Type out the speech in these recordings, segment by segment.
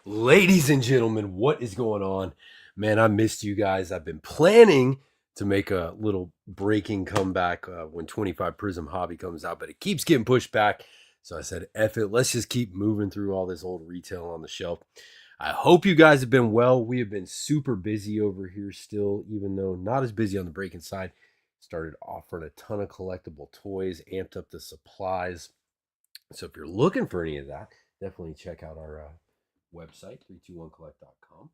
Ladies and gentlemen, what is going on? Man, I missed you guys. I've been planning to make a little breaking comeback when 25 Prism Hobby comes out, but it keeps getting pushed back. So I said, F it, let's just keep moving through all this old retail on the shelf. I hope you guys have been well. We have been super busy over here still, even though not as busy on the breaking side. Started offering a ton of collectible toys, amped up the supplies. So if you're looking for any of that, definitely check out our website, 321collect.com.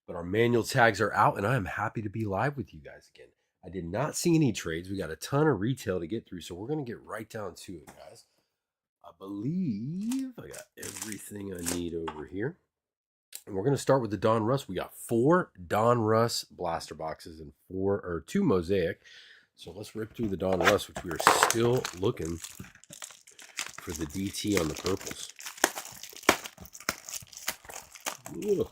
But our manual tags are out, and I am happy to be live with you guys again. I did not see any trades. We got a ton of retail to get through, so we're going to get right down to it, guys. I believe I got everything I need over here. And we're going to start with the Donruss. We got 4 Donruss blaster boxes and 2 Mosaic. So let's rip through the Donruss, which we are still looking for the DT on the purples. Ugh.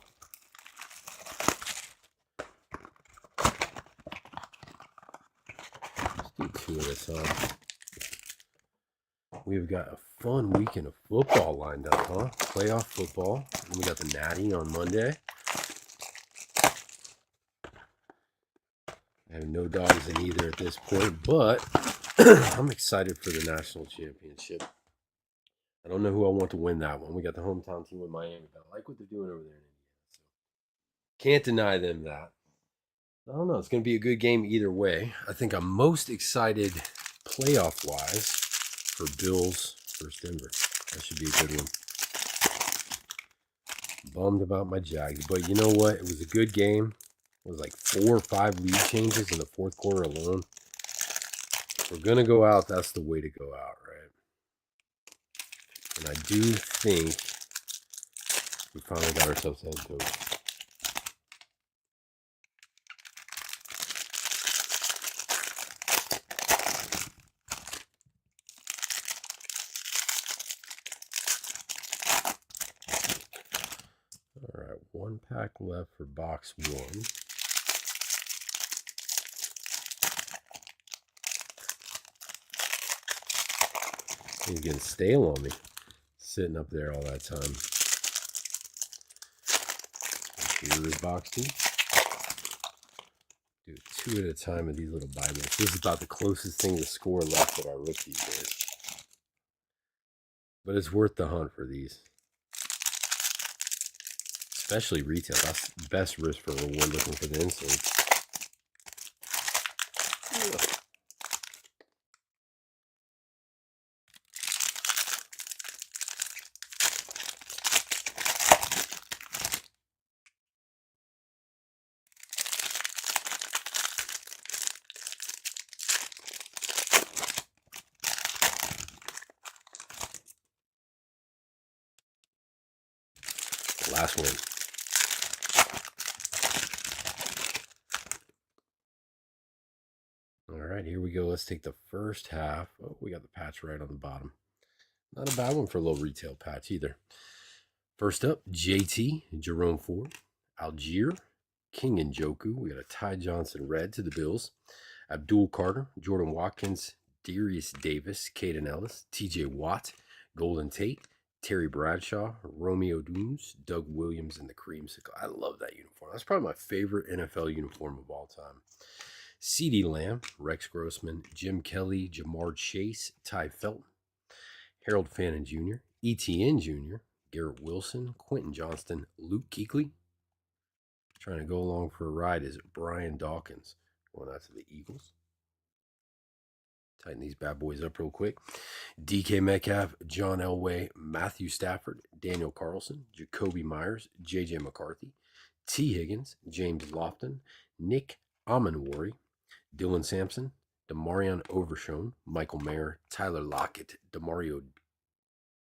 Let's do 2 at a time. We've got a fun weekend of football lined up, huh? Playoff football. And we got the Natty on Monday. I have no dogs in either at this point, but I'm excited for the national championship. I don't know who I want to win that one. We got the hometown team in Miami, but I like what they're doing over there in Indiana. So can't deny them that. I don't know. It's going to be a good game either way. I think I'm most excited playoff-wise for Bills versus Denver. That should be a good one. Bummed about my Jags, but you know what? It was a good game. It was like 4 or 5 lead changes in the fourth quarter alone. If we're going to go out, that's the way to go out, right? And I do think we finally got ourselves a head coach. All right, 1 pack left for box 1. He's getting stale on me, sitting up there all that time. Here is box 2. Do 2 at a time of these little Bibles. This is about the closest thing to score left that I look these days. But it's worth the hunt for these. Especially retail. That's the best risk for reward looking for the inserts. Last one. All right, here we go. Let's take the first half. Oh, we got the patch right on the bottom. Not a bad one for a little retail patch either. First up, JT, Jerome Ford, Algier, King and Joku. We got a Ty Johnson red to the Bills. Abdul Carter, Jordan Watkins, Darius Davis, Caden Ellis, TJ Watt, Golden Tate, Terry Bradshaw, Romeo Dooms, Doug Williams, and the Creamsicle. I love that uniform. That's probably my favorite NFL uniform of all time. CeeDee Lamb, Rex Grossman, Jim Kelly, Jamar Chase, Ty Felton, Harold Fannin Jr., ETN Jr., Garrett Wilson, Quentin Johnston, Luke Kuechly. Trying to go along for a ride is Brian Dawkins. Going out to the Eagles. Tighten these bad boys up real quick. DK Metcalf, John Elway, Matthew Stafford, Daniel Carlson, Jacoby Myers, JJ McCarthy, T. Higgins, James Lofton, Nick Amanwari, Dylan Sampson, Demarion Overshone, Michael Mayer, Tyler Lockett, Demario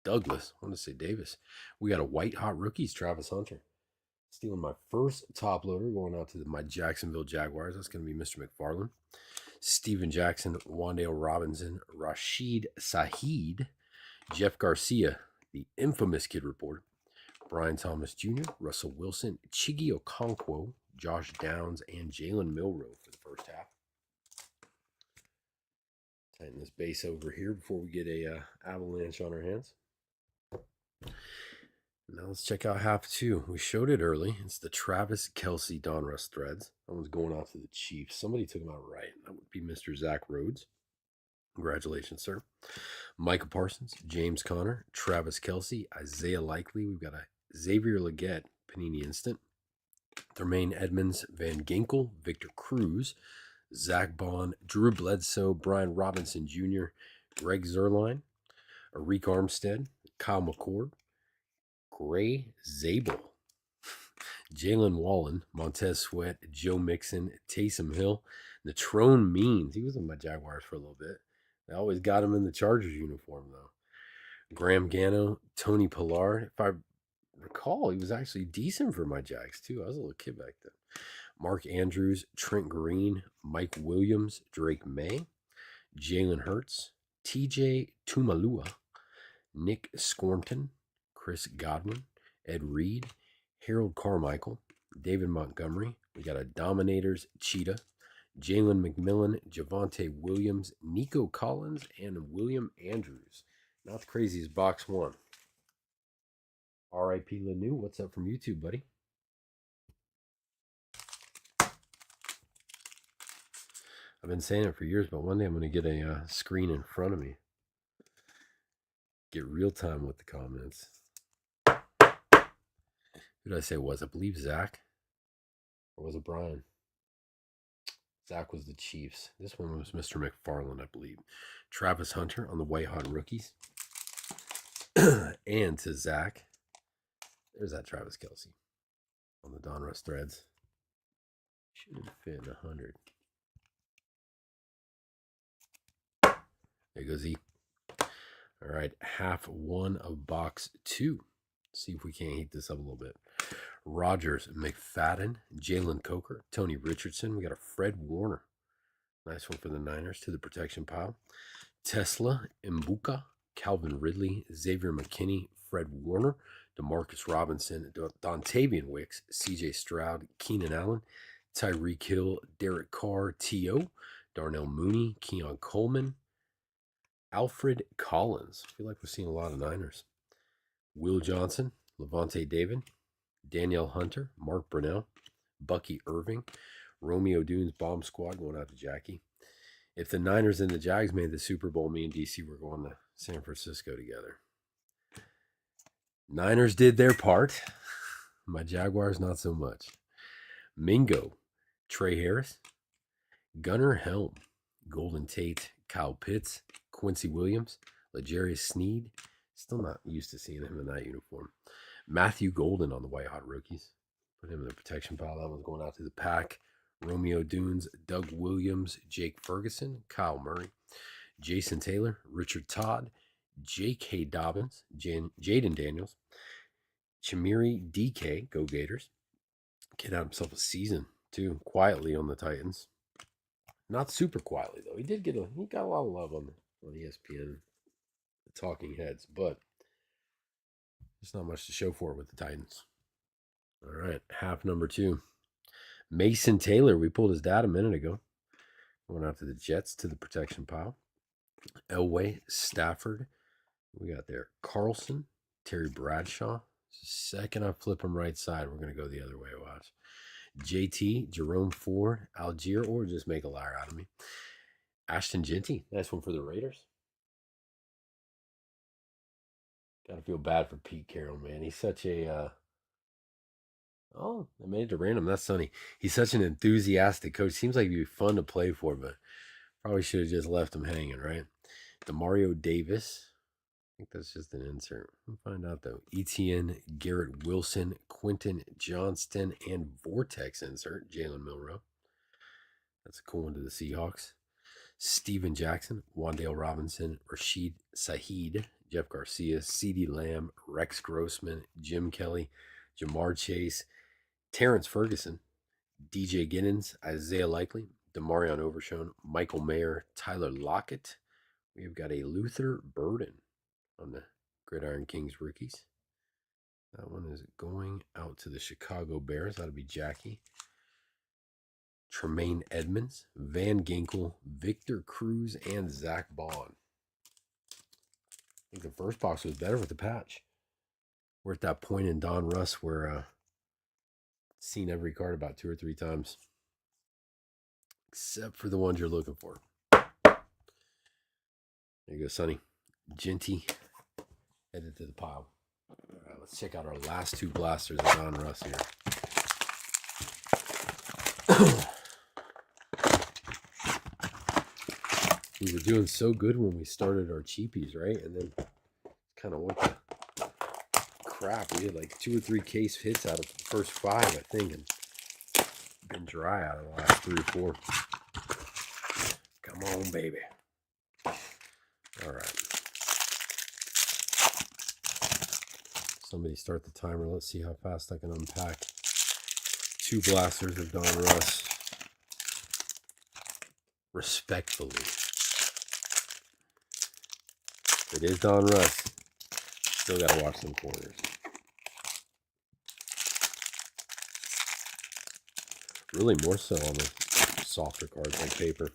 Douglas. I want to say Davis. We got a white hot rookies, Travis Hunter. Stealing my first top loader, going out to my Jacksonville Jaguars. That's going to be Mr. McFarland. Steven Jackson, Wandale Robinson, Rashid Saheed, Jeff Garcia, the infamous Kid Reporter, Brian Thomas Jr., Russell Wilson, Chigi Okonkwo, Josh Downs, and Jalen Milroe for the first half. Tighten this base over here before we get a avalanche on our hands. Now let's check out half 2. We showed it early. It's the Travis Kelce Donruss threads. That one's going off to the Chiefs. Somebody took him out right. That would be Mr. Zach Rhodes. Congratulations, sir. Micah Parsons, James Conner, Travis Kelce, Isaiah Likely. We've got a Xavier Legette, Panini Instant. Thermaine Edmonds, Van Ginkel, Victor Cruz, Zach Bond, Drew Bledsoe, Brian Robinson Jr., Greg Zuerlein, Arik Armstead, Kyle McCord, Gray Zabel, Jalen Wallen, Montez Sweat, Joe Mixon, Taysom Hill, Natrone Means. He was in my Jaguars for a little bit. They always got him in the Chargers uniform, though. Graham Gano, Tony Pollard. If I recall, he was actually decent for my Jags, too. I was a little kid back then. Mark Andrews, Trent Green, Mike Williams, Drake May, Jalen Hurts, TJ Tumalua, Nick Scornton, Chris Godwin, Ed Reed, Harold Carmichael, David Montgomery. We got a Dominators Cheetah, Jalen McMillan, Javonte Williams, Nico Collins, and William Andrews. Not the craziest box one. R.I.P. Lanu, what's up from YouTube, buddy? I've been saying it for years, but one day I'm going to get a screen in front of me. Get real time with the comments. Who did I say it was? I believe Zach. Or was it Brian? Zach was the Chiefs. This one was Mr. McFarland, I believe. Travis Hunter on the White Hot Rookies. And to Zach, there's that Travis Kelce on the Donruss threads. Should have fit in 100. There goes he. All right, half 1 of box 2. See if we can't heat this up a little bit. Rodgers, McFadden, Jalen Coker, Tony Richardson. We got a Fred Warner. Nice one for the Niners to the protection pile. Tesla, Mbuka, Calvin Ridley, Xavier McKinney, Fred Warner, DeMarcus Robinson, Dontavian Wicks, CJ Stroud, Keenan Allen, Tyreek Hill, Derek Carr, T.O., Darnell Mooney, Keon Coleman, Alfred Collins. I feel like we're seeing a lot of Niners. Will Johnson, Levante David, Danielle Hunter, Mark Brunell, Bucky Irving, Romeo Dunes Bomb Squad going out to Jackie. If the Niners and the Jags made the Super Bowl, me and DC were going to San Francisco together. Niners did their part. My Jaguars, not so much. Mingo, Trey Harris, Gunnar Helm, Golden Tate, Kyle Pitts, Quincy Williams, L'Jarius Sneed. Still not used to seeing him in that uniform. Matthew Golden on the White Hot Rookies. Put him in the protection pile. That one's going out to the pack. Romeo Dunes, Doug Williams, Jake Ferguson, Kyle Murray, Jason Taylor, Richard Todd, J.K. Dobbins, Jaden Daniels, Chimeri DK, go Gators. Kid had himself a season, too, quietly on the Titans. Not super quietly, though. He got a lot of love on ESPN, the talking heads, but there's not much to show for it with the Titans. All right, half number 2. Mason Taylor, we pulled his dad a minute ago. Going out to the Jets to the protection pile. Elway, Stafford. We got there Carlson, Terry Bradshaw. Second I flip him right side, we're going to go the other way. Watch. JT, Jerome Ford, Algier, or just make a liar out of me. Ashton Genty, nice one for the Raiders. Got to feel bad for Pete Carroll, man. He's such a... Oh, I made it to random. That's sunny. He's such an enthusiastic coach. Seems like he'd be fun to play for, but probably should have just left him hanging, right? DeMario Davis. I think that's just an insert. We'll find out, though. Etienne, Garrett Wilson, Quentin Johnston, and Vortex insert. Jalen Milroe. That's a cool one to the Seahawks. Steven Jackson, Wandale Robinson, Rashid Saheed, Jeff Garcia, CeeDee Lamb, Rex Grossman, Jim Kelly, Jamar Chase, Terrence Ferguson, DJ Giddens, Isaiah Likely, DeMarion Overshown, Michael Mayer, Tyler Lockett. We've got a Luther Burden on the Gridiron Kings rookies. That one is going out to the Chicago Bears. That'll be Jackie. Tremaine Edmonds, Van Ginkel, Victor Cruz, and Zach Bond. I think the first box was better with the patch. We're at that point in Donruss where seen every card about 2 or 3 times, except for the ones you're looking for. There you go, Sonny. Ginty headed to the pile. All right, let's check out our last 2 blasters of Donruss here. We were doing so good when we started our cheapies, right? And then kind of went to crap. We had like 2 or 3 case hits out of the first 5, I think, and been dry out of the last 3 or 4. Come on, baby. All right. Somebody start the timer. Let's see how fast I can unpack 2 blasters of Donruss respectfully. It is Donruss. Still got to watch some corners. Really more so on the softer cards like paper.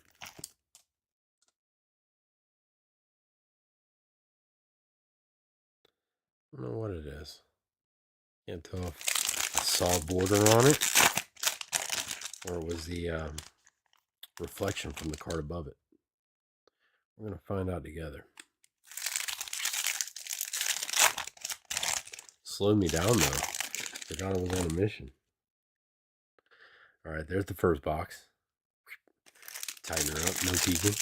I don't know what it is. Can't tell if I saw a border on it or it was the reflection from the card above it. We're going to find out together. Slowed me down though. Forgot I was on a mission. All right, there's the first box. Tighten her up, no peeking.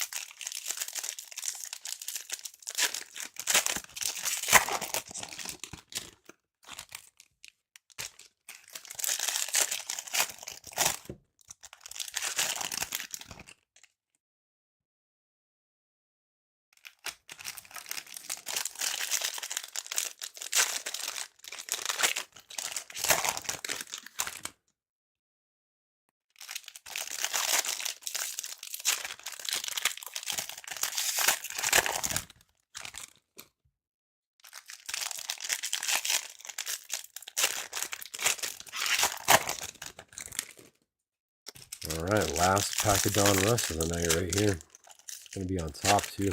All right, last pack of Donruss of the night right here. It's going to be on top too.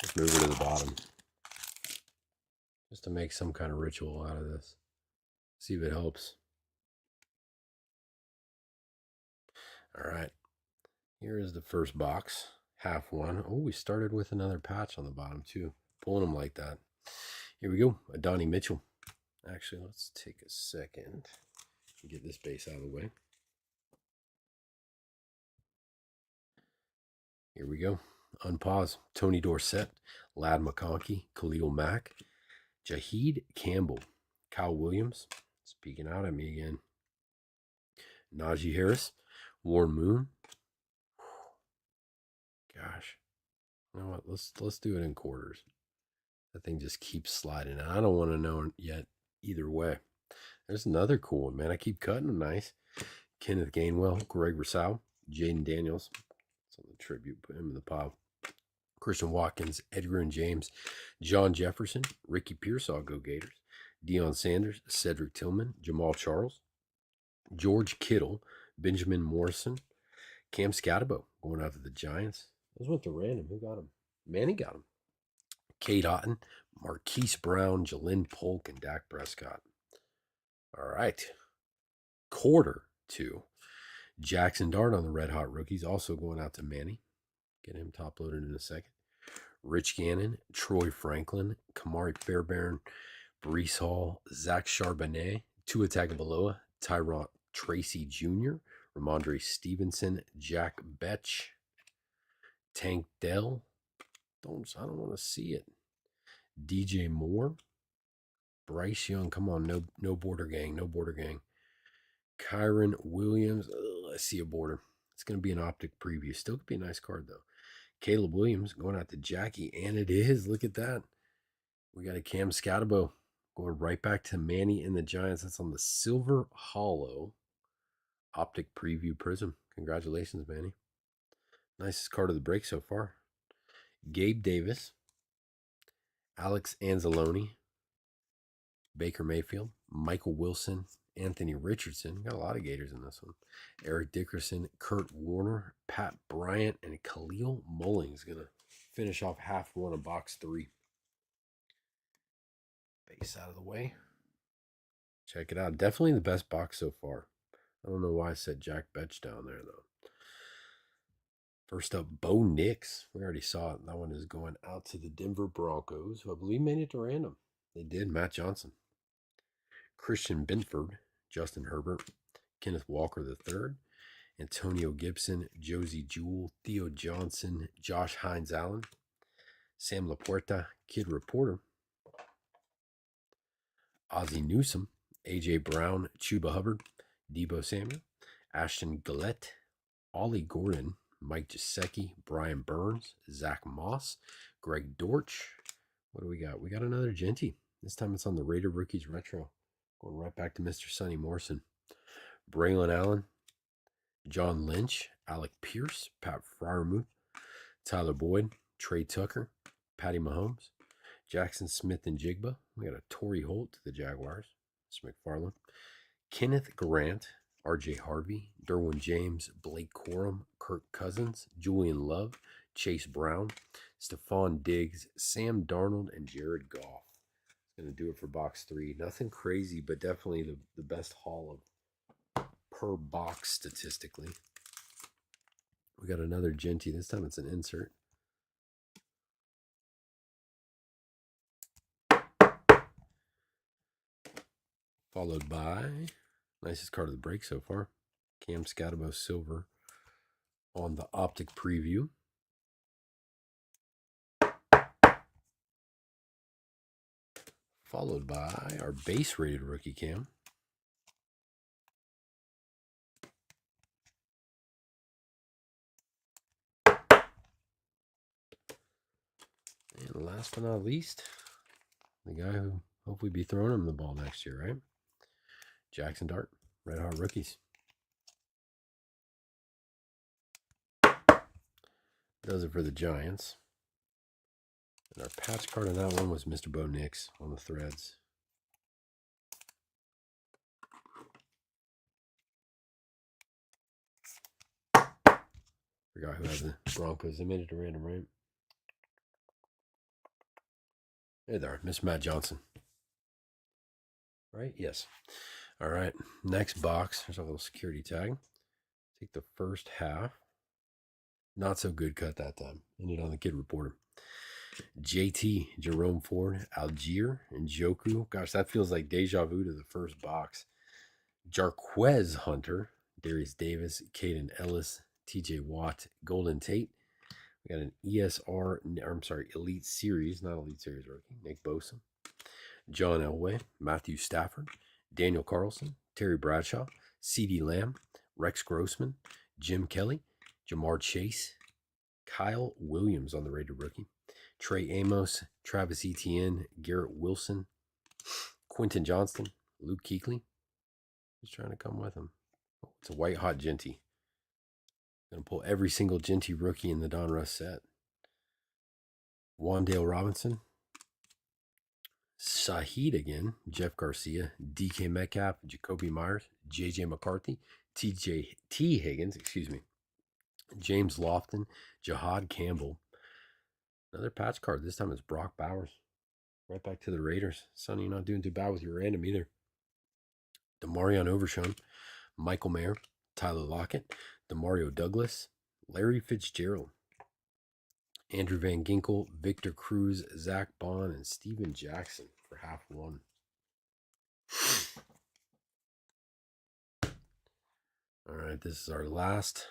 Let's move it to the bottom. Just to make some kind of ritual out of this. See if it helps. All right, here is the first box. Half one. Oh, we started with another patch on the bottom too. Pulling them like that. Here we go, a Donnie Mitchell. Actually, let's take a second and get this base out of the way. Here we go. Unpause. Tony Dorsett, Ladd McConkey, Khalil Mack, Jaheed Campbell, Kyle Williams, speaking out at me again. Najee Harris, Warren Moon. Gosh, you know what? Let's do it in quarters. That thing just keeps sliding. I don't want to know yet either way. There's another cool one, man. I keep cutting them nice. Kenneth Gainwell, Greg Rousseau, Jaden Daniels. It's on the tribute. Put him in the pile. Christian Watkins, Edgar and James, John Jefferson, Ricky Pearsall, go Gators. Deion Sanders, Cedric Tillman, Jamal Charles, George Kittle, Benjamin Morrison, Cam Scatterbo going out to the Giants. Those went to random. Who got him? Manny got him. Cade Otton, Marquise Brown, Jalen Polk, and Dak Prescott. All right. Quarter 2. Jackson Dart on the Red Hot Rookies, also going out to Manny. Get him top loaded in a second. Rich Gannon, Troy Franklin, Kamari Fairbairn, Brees Hall, Zach Charbonnet, Tua Tagovailoa, Tyron Tracy Jr., Ramondre Stevenson, Jack Betch, Tank Dell. I don't want to see it. DJ Moore, Bryce Young. Come on, no border gang, no border gang. Kyron Williams. I see a border. It's going to be an optic preview. Still could be a nice card though. Caleb Williams going out to Jackie, and it is. Look at that. We got a Cam Scatterbo going right back to Manny and the Giants. That's on the Silver Hollow optic preview prism. Congratulations, Manny. Nicest card of the break so far. Gabe Davis, Alex Anzalone, Baker Mayfield, Michael Wilson, Anthony Richardson. Got a lot of Gators in this one. Eric Dickerson, Kurt Warner, Pat Bryant, and Khalil Mullings going to finish off half one of box 3. Base out of the way. Check it out. Definitely the best box so far. I don't know why I said Jack Betch down there, though. First up, Bo Nix. We already saw it. That one is going out to the Denver Broncos, who I believe made it to random. They did. Matt Johnson. Christian Benford. Justin Herbert. Kenneth Walker III. Antonio Gibson. Josie Jewell. Theo Johnson. Josh Hines Allen. Sam Laporta. Kid Reporter. Ozzie Newsome. A.J. Brown. Chuba Hubbard. Debo Samuel. Ashton Gillette. Ollie Gordon. Mike Gesicki, Brian Burns, Zach Moss, Greg Dortch. What do we got? We got another Genty. This time it's on the Raider Rookies Retro. Going right back to Mr. Sonny Morrison. Braylon Allen, John Lynch, Alec Pierce, Pat Fryermuth, Tyler Boyd, Trey Tucker, Patty Mahomes, Jackson Smith and Jigba. We got a Torrey Holt to the Jaguars. It's McFarland. Kenneth Grant, RJ Harvey, Derwin James, Blake Corum, Kirk Cousins, Julian Love, Chase Brown, Stephon Diggs, Sam Darnold, and Jared Goff. It's going to do it for box 3. Nothing crazy, but definitely the best haul of per box statistically. We got another Genty. This time it's an insert. Followed by, nicest card of the break so far, Cam Scatabo Silver on the Optic Preview. Followed by our base rated rookie Cam. And last but not least, the guy who hopefully be throwing him the ball next year, right? Jackson Dart, Red Hot Rookies. Does it for the Giants. And our patch card on that one was Mr. Bo Nix on the threads. Forgot who has the Broncos. They made it to random, right? Hey there, Miss Matt Johnson. Right? Yes. All right. Next box. There's a little security tag. Take the first half. Not so good cut that time. Ended on the Kid Reporter. JT, Jerome Ford, Algier, and Joku. Gosh, that feels like deja vu to the first box. Jarquez Hunter, Darius Davis, Caden Ellis, TJ Watt, Golden Tate. We got an Elite Series, not Elite Series rookie, Nick Bosa, John Elway, Matthew Stafford, Daniel Carlson, Terry Bradshaw, CeeDee Lamb, Rex Grossman, Jim Kelly, Jamar Chase, Kyle Williams on the Raider rookie, Trey Amos, Travis Etienne, Garrett Wilson, Quentin Johnston, Luke Kuechly. Who's trying to come with him? Oh, it's a white hot Genty. Going to pull every single Genty rookie in the Donruss set. Wandale Robinson, Saheed again, Jeff Garcia, DK Metcalf, Jacoby Myers, JJ McCarthy, T Higgins, James Lofton, Jahad Campbell. Another patch card. This time it's Brock Bowers. Right back to the Raiders. Sonny, you're not doing too bad with your random either. Demarion Overshown, Michael Mayer, Tyler Lockett, Demario Douglas, Larry Fitzgerald, Andrew Van Ginkel, Victor Cruz, Zach Bond, and Steven Jackson for half one. All right, this is our last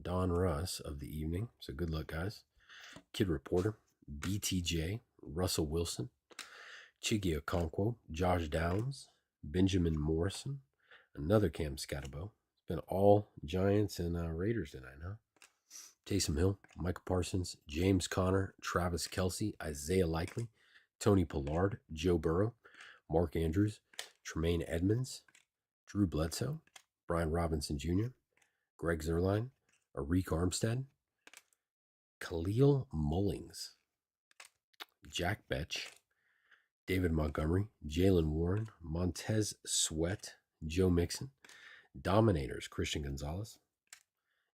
Donruss of the evening. So good luck, guys. Kid Reporter, BTJ, Russell Wilson, Chigi Okonkwo, Josh Downs, Benjamin Morrison, another Cam Scatabo. It's been all Giants and Raiders tonight, huh? Taysom Hill, Michael Parsons, James Conner, Travis Kelce, Isaiah Likely, Tony Pollard, Joe Burrow, Mark Andrews, Tremaine Edmonds, Drew Bledsoe, Brian Robinson Jr., Greg Zuerlein, Arik Armstead, Khalil Mullings, Jack Betch, David Montgomery, Jalen Warren, Montez Sweat, Joe Mixon, Dominators, Christian Gonzalez,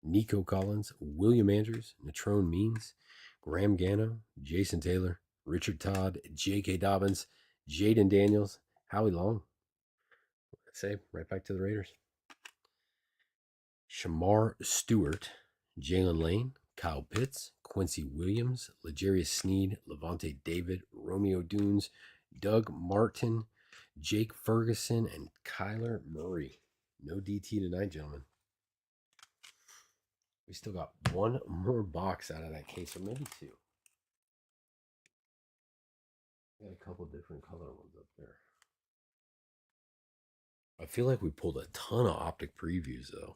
Nico Collins, William Andrews, Natrone Means, Graham Gano, Jason Taylor, Richard Todd, J.K. Dobbins, Jaden Daniels, Howie Long. Say right back to the Raiders. Shamar Stewart, Jalen Lane, Kyle Pitts, Quincy Williams, L'Jarius Sneed, Levante David, Romeo Dunes, Doug Martin, Jake Ferguson, and Kyler Murray. No DT tonight, gentlemen. We still got one more box out of that case, or maybe two. Got a couple different color ones up there. I feel like we pulled a ton of optic previews, though.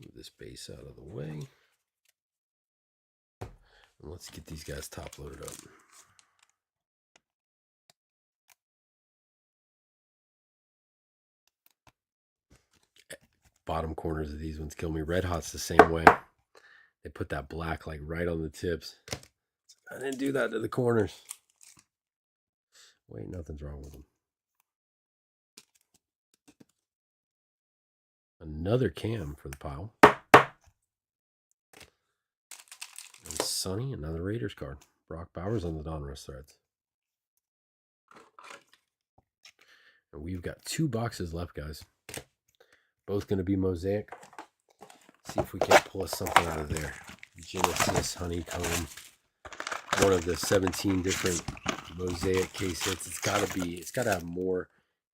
Move this base out of the way. And let's get these guys top loaded up. Bottom corners of these ones kill me. Red Hot's the same way. They put that black like right on the tips. I didn't do that to the corners. Wait, nothing's wrong with them. Another Cam for the pile. And Sonny, another Raiders card. Brock Bowers on the Donruss threads. And we've got 2 boxes left, guys. Both going to be Mosaic. See if we can pull us something out of there. Genesis, Honeycomb. One of the 17 different Mosaic case hits. It's got to have more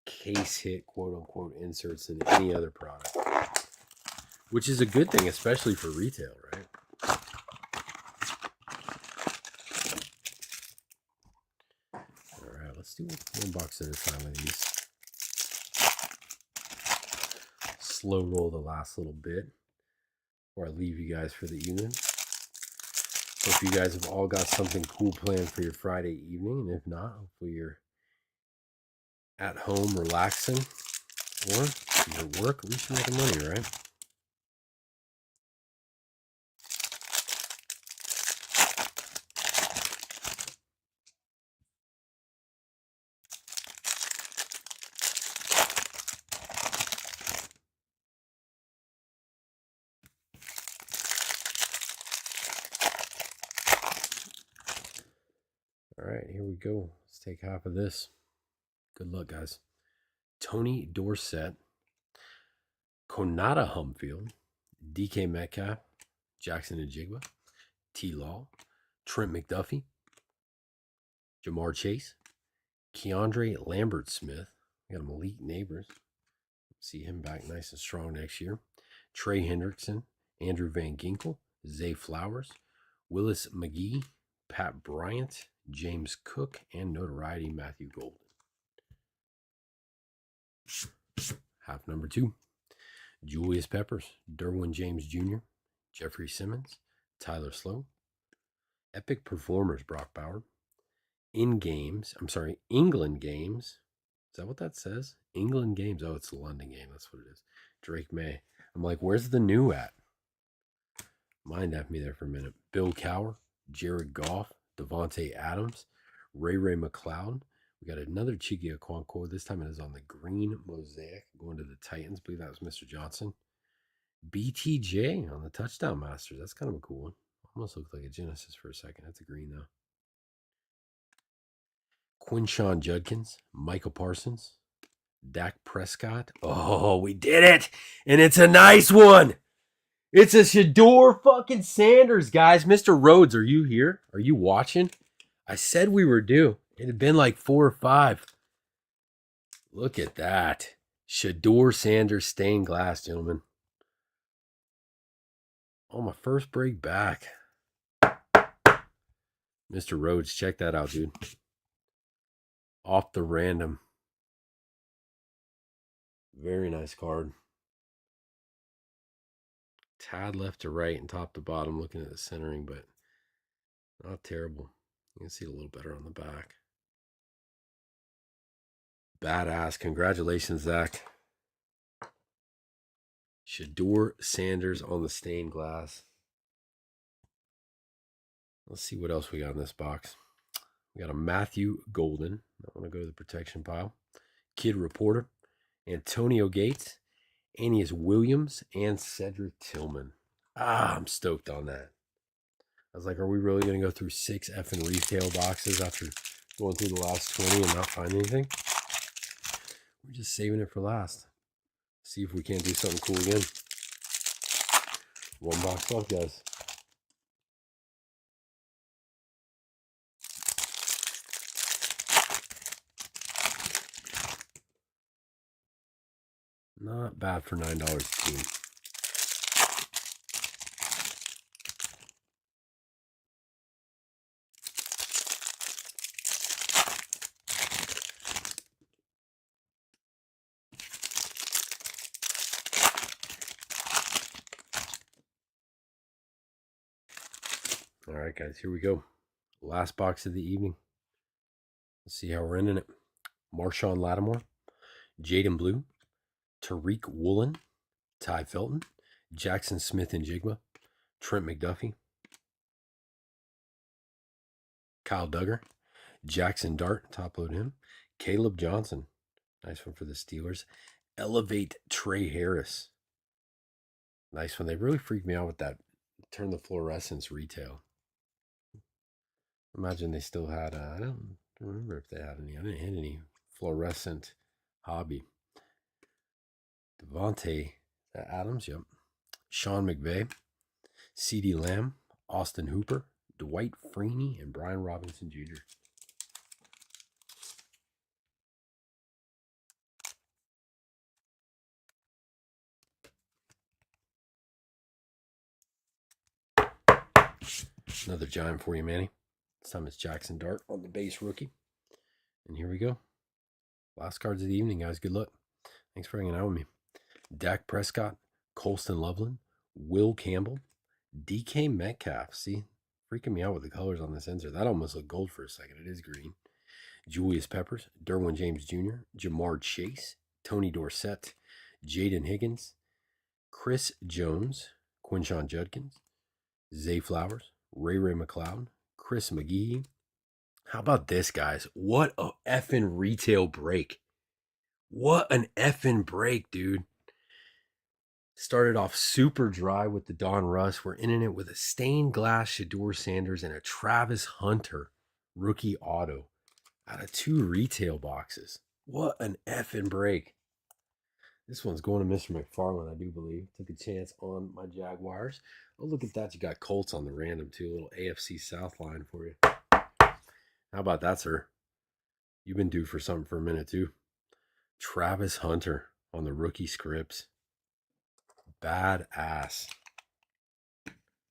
case hit, quote unquote, inserts than any other product. Which is a good thing, especially for retail, right? All right, let's do one box at a time of these. Slow roll the last little bit before I leave you guys for the evening. Hope you guys have all got something cool planned for your Friday evening. And if not, hopefully you're at home relaxing. Or if you're at work, at least you're making money, right? All right, here we go. Let's take half of this. Good luck, guys. Tony Dorsett, Konata Humfield, DK Metcalf, Jackson Njigba, T. Law, Trent McDuffie, Jamar Chase, Keandre Lambert Smith. We got Malik Neighbors. See him back nice and strong next year. Trey Hendrickson, Andrew Van Ginkel, Zay Flowers, Willis McGee, Pat Bryant, James Cook, and notoriety Matthew Golden. Half number 2. Julius Peppers, Derwin James Jr., Jeffrey Simmons, Tyler Slow. Epic Performers, Brock Bauer. England Games. Is that what that says? England Games. Oh, it's the London game. That's what it is. Drake May. I'm like, where's the new at? Mind at me there for a minute. Bill Cowher, Jared Goff, Devontae Adams, Ray McLeod. We got another Chigi Okonkwo. This time it is on the green Mosaic. Going to the Titans. I believe that was Mr. Johnson. BTJ on the Touchdown Masters. That's kind of a cool one. Almost looked like a Genesis for a second. That's a green, though. Quinshawn Judkins, Michael Parsons, Dak Prescott. Oh, we did it. And it's a nice one. It's a Shador fucking Sanders, guys. Mr. Rhodes, are you here? Are you watching? I said we were due. It had been like 4 or 5. Look at that. Shador Sanders stained glass, gentlemen. Oh, my first break back. Mr. Rhodes, check that out, dude. Off the random. Very nice card. Tad left to right and top to bottom, looking at the centering, but not terrible. You can see it a little better on the back. Badass. Congratulations, Zach. Shador Sanders on the stained glass. Let's see what else we got in this box. We got a Matthew Golden. I want to go to the protection pile. Kid Reporter. Antonio Gates. Annius Williams. And Cedric Tillman. I'm stoked on that. I was like, are we really going to go through 6 effing retail boxes after going through the last 20 and not find anything? We're just saving it for last. See if we can't do something cool again. 1 box left, guys. Not bad for $9 a team. All right, guys, here we go. Last box of the evening. Let's see how we're ending it. Marshawn Lattimore, Jaden Blue, Tariq Woolen, Ty Felton, Jackson Smith and Jigma, Trent McDuffie, Kyle Duggar, Jackson Dart, top load him, Caleb Johnson, nice one for the Steelers, Elevate Trey Harris, nice one. They really freaked me out with that turn the fluorescence retail. Imagine they still had, I don't remember if they had any. I didn't hit any fluorescent hobby. Devontae Adams, yep. Sean McVay, CeeDee Lamb, Austin Hooper, Dwight Freeney, and Brian Robinson Jr. Another giant for you, Manny. This time it's Jackson Dart on the base rookie. And here we go. Last cards of the evening, guys. Good luck. Thanks for hanging out with me. Dak Prescott, Colston Loveland, Will Campbell, DK Metcalf. See, freaking me out with the colors on this insert. That almost looked gold for a second. It is green. Julius Peppers, Derwin James Jr., Jamar Chase, Tony Dorsett, Jaden Higgins, Chris Jones, Quinshon Judkins, Zay Flowers, Ray McLeod, Chris McGee. How about this, guys? What a effing retail break. What an effing break, dude. Started off super dry with the Donruss. We're ending it with a stained glass Shedeur Sanders and a Travis Hunter rookie auto out of 2 retail boxes. What an effing break. This one's going to Mr. McFarland, I do believe. Took a chance on my Jaguars. Oh, look at that. You got Colts on the random, too. A little AFC South line for you. How about that, sir? You've been due for something for a minute, too. Travis Hunter on the rookie scripts. Badass.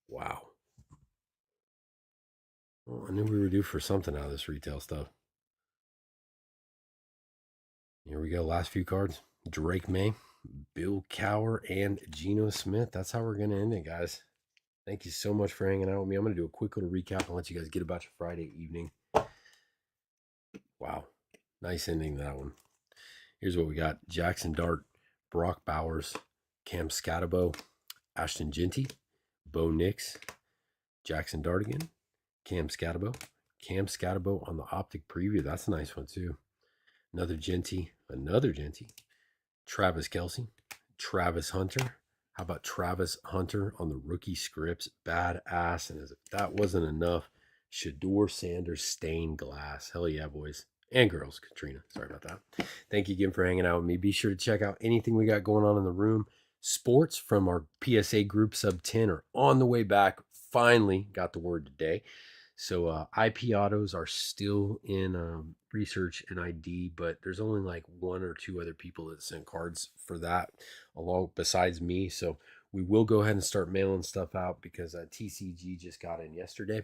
Wow. Well, I knew we were due for something out of this retail stuff. Here we go. Last few cards. Drake May, Bill Cowher, and Geno Smith. That's how we're going to end it, guys. Thank you so much for hanging out with me. I'm going to do a quick little recap and let you guys get about your Friday evening. Wow. Nice ending, that one. Here's what we got. Jackson Dart, Brock Bowers, Cam Scatabo, Ashton Genty, Bo Nix, Jackson Dart again, Cam Scatabo on the optic preview. That's a nice one, too. Another Genty, Travis Kelce, Travis Hunter. How about Travis Hunter on the rookie scripts? Badass. And as if that wasn't enough, Shedeur Sanders stained glass. Hell yeah, boys and girls. Katrina, sorry about that. Thank you again for hanging out with me. Be sure to check out anything we got going on in the room. Sports from our PSA group sub 10 are on the way back. Finally got the word today. So IP autos are still in research and ID, but there's only like 1 or 2 other people that sent cards for that along besides me. So we will go ahead and start mailing stuff out because TCG just got in yesterday.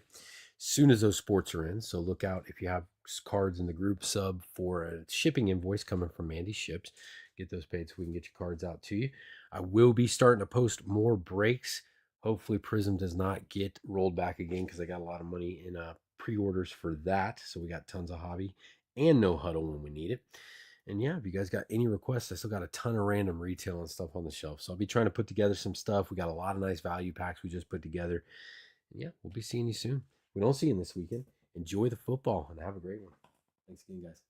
Soon as those sports are in. So look out if you have cards in the group sub for a shipping invoice coming from Mandy Ships. Get those paid so we can get your cards out to you. I will be starting to post more breaks. Hopefully Prism does not get rolled back again because I got a lot of money in pre-orders for that. So we got tons of hobby and no huddle when we need it. And yeah, if you guys got any requests, I still got a ton of random retail and stuff on the shelf. So I'll be trying to put together some stuff. We got a lot of nice value packs we just put together. And yeah, we'll be seeing you soon. If we don't see you this weekend, enjoy the football and have a great one. Thanks again, guys.